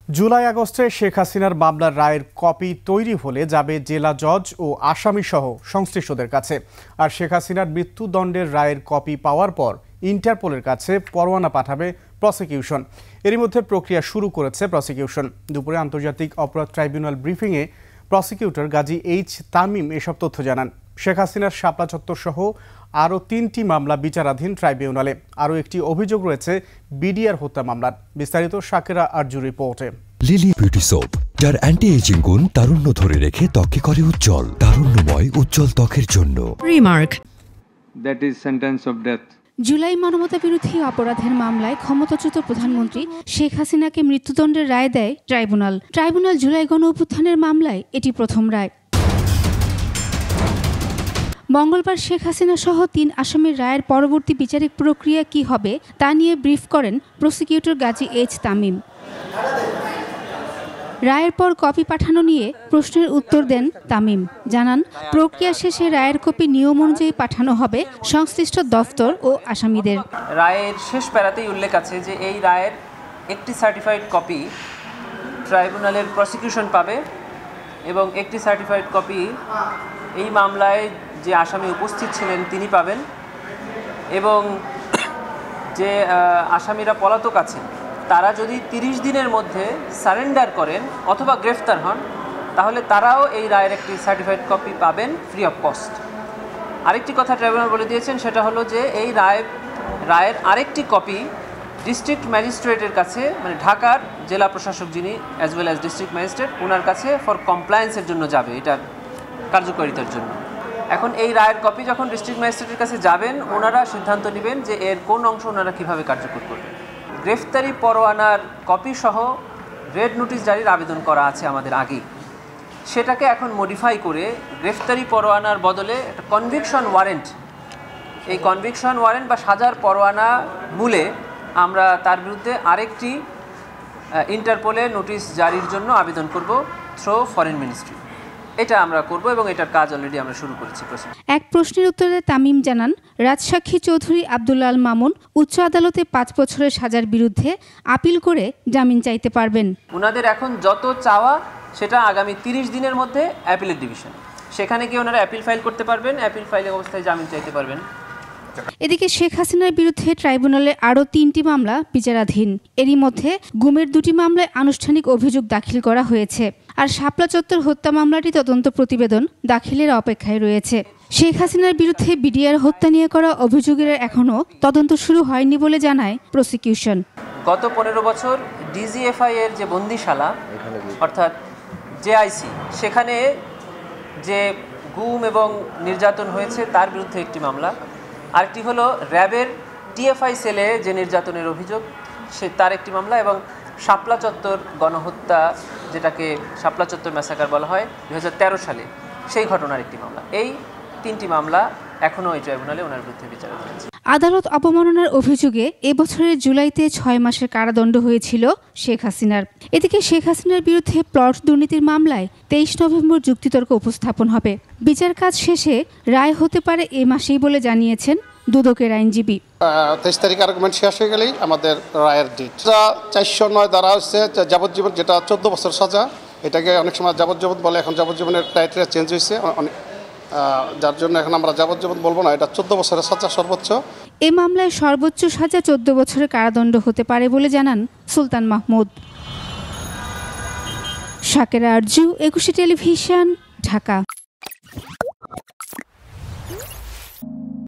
জুলাই আগস্টে শেখ হাসিনার মামলার রায়ের কপি তৈরি হলে যাবে জেলা জজ ও আসামি সহ সংশ্লিষ্টদের কাছে। আর শেখ হাসিনার মৃত্যুদণ্ডের রায়ের কপি পাওয়ার পর ইন্টারপোলের কাছে পরোয়ানা পাঠাবে প্রসিকিউশন। এরই মধ্যে প্রক্রিয়া শুরু করেছে প্রসিকিউশন। দুপুরে আন্তর্জাতিক অপরাধ ট্রাইব্যুনাল ব্রিফিংয়ে প্রসিকিউটর গাজী এইচ তামিম এসব তথ্য জানান। শেখ হাসিনার শাপলা চত্বর সহ আরও ৩টি মামলা বিচারাধীন ট্রাইব্যুনালে। আরও একটি অভিযোগ রয়েছে বিডিআর হত্যা মামলার। বিস্তারিত শাকেরা আরজু রিপোর্টে। লিলি বিউটি সোপ, যার অ্যান্টি এজিং গুণ তারুণ্য ধরে রেখে ত্বকে করে উজ্জ্বল। তারুণ্যময় উজ্জ্বল ত্বকের জন্য। Remark, that is sentence of death. July মানবতাবিরোধী অপরাধের মামলায় ক্ষমতাচ্যুত প্রধানমন্ত্রী শেখ হাসিনাকে মৃত্যুদণ্ডের রায় দেয় ট্রাইব্যুনাল। জুলাই গণ অভ্যুত্থানের মামলায় এটি প্রথম রায়। মঙ্গলবার শেখ হাসিনা সহ ৩ আসামির রায়ের পরবর্তী বিচারিক প্রক্রিয়া কি হবে তা নিয়ে ব্রিফ করেন প্রসিকিউটর গাজী এইচ তামিম। রায়ের পর কপি পাঠানো নিয়ে প্রশ্নের উত্তর দেন তামিম। জানান, প্রক্রিয়া শেষে রায়ের কপি নিয়ম অনুযায়ী পাঠানো হবে সংশ্লিষ্ট দফতর ও আসামিদের। রায়ের শেষ প্যারাতেই উল্লেখ আছে যে এই রায়ের একটি সার্টিফাইড কপি ট্রাইব্যুনালের প্রসিকিউশন পাবে এবং একটি সার্টিফাইড কপি এই মামলায় যে আসামি উপস্থিত ছিলেন তিনি পাবেন, এবং যে আসামিরা পলাতক আছেন তারা যদি 30 দিনের মধ্যে সারেন্ডার করেন অথবা গ্রেফতার হন তাহলে তারাও এই রায়ের একটি সার্টিফাইড কপি পাবেন ফ্রি অফ কস্ট। আরেকটি কথা ট্রাইব্যুনাল বলে দিয়েছেন, সেটা হলো যে এই রায়ের আরেকটি কপি ডিস্ট্রিক্ট ম্যাজিস্ট্রেটের কাছে, মানে ঢাকার জেলা প্রশাসক যিনি as well as district magistrate, ওনার কাছে ফর কমপ্লায়েন্সের জন্য যাবে, এটার কার্যকারিতার জন্য। এখন এই রায়ের কপি যখন ডিস্ট্রিক্ট ম্যাজিস্ট্রেটের কাছে যাবেন, ওনারা সিদ্ধান্ত নেবেন যে এর কোন অংশ ওনারা কীভাবে কার্যকর করবেন। গ্রেফতারি পরোয়ানার কপি সহ রেড নোটিশ জারির আবেদন করা আছে আমাদের আগেই, সেটাকে এখন মডিফাই করে গ্রেফতারি পরোয়ানার বদলে একটা কনভিকশন ওয়ারেন্ট, এই কনভিকশন ওয়ারেন্ট বা সাজার পরোয়ানা মূলে আমরা তার বিরুদ্ধে আরেকটি ইন্টারপোলে নোটিশ জারির জন্য আবেদন করব থ্রু ফরেন মিনিস্ট্রি। এটা আমরা করব এবং এটার কাজ অলরেডি আমরা শুরু করেছি। এক প্রশ্নের উত্তরে তামিম জানান, রাজসাক্ষী চৌধুরী আব্দুল্লাহ আল মামুন উচ্চ আদালতে 5 বছরের সাজার বিরুদ্ধে আপিল করে জামিন চাইতে পারবেন। ওনাদের এখন যত চাওয়া সেটা আগামী 30 দিনের মধ্যে অ্যাপিলেট ডিভিশন, সেখানে গিয়ে ওনারা অ্যাপিল ফাইল করতে পারবেন, অ্যাপিল ফাইলের অবস্থায় জামিন চাইতে পারবেন। এদিকে শেখ হাসিনার বিরুদ্ধে ট্রাইব্যুনালে আরও 3টি মামলা বিচারাধীন। এরই মধ্যে গুমের 2টি মামলায় আনুষ্ঠানিক অভিযোগ দাখিল করা হয়েছে। আর শাপলা চত্বর হত্যা মামলাটি তদন্ত প্রতিবেদন দাখিলের অপেক্ষায় রয়েছে। শেখ হাসিনার বিরুদ্ধে বিডিআর হত্যা নিয়ে করা অভিযোগের এখনও তদন্ত শুরু হয়নি বলে জানায় প্রসিকিউশন। গত 15 বছর ডিজিএফআই এর যে বন্দিশালা অর্থাৎ জেআইসি, সেখানে যে গুম এবং নির্যাতন হয়েছে তার বিরুদ্ধে একটি মামলা, আরেকটি হলো র্যাবের টিএফআই সেলে যে নির্যাতনের অভিযোগ তার একটি মামলা, এবং শাপলা চত্বর গণহত্যা, যেটাকে শাপলা চত্বর ম্যাসাকার বলা হয় 2013 সালে, সেই ঘটনার একটি মামলা। এই 3টি মামলা এখনও এই ট্রাইব্যুনালে ওনার বিরুদ্ধে বিচারাধীন আছে। আদালত অবমাননার অভিযোগে এবছরের জুলাইতে 6 মাসের কারাদণ্ড হয়েছিল শেখ হাসিনার। এদিকে শেখ হাসিনার বিরুদ্ধে প্লট দুর্নীতির মামলায় 23 নভেম্বর যুক্তিতর্ক উপস্থাপন হবে। বিচার কাজ শেষে রায় হতে পারে এ মাসেই বলে জানিয়েছেন দুদকের আইনজীবী। 23 তারিখ আর্গুমেন্ট শেষ হয়ে গেলেই আমাদের রায়ের ডেট। 409 দ্বারা হচ্ছে যাবজ্জীবন, যেটা 14 বছর সাজা, এটাকে অনেক সময় যাবজ্জীবন বলে, এখন যাবজ্জীবনের ক্রাইটেরিয়া চেঞ্জ হয়েছে, যার জন্য এখন আমরা যাবজ্জীবন বলবো না, এটা 14 বছরের সাজা সর্বোচ্চ। এ মামলায় সর্বোচ্চ সাজা 14 বছরের কারাদণ্ড হতে পারে বলে জানান সুলতান মাহমুদ। শাকেরা আরজু, 21 টেলিভিশন, ঢাকা।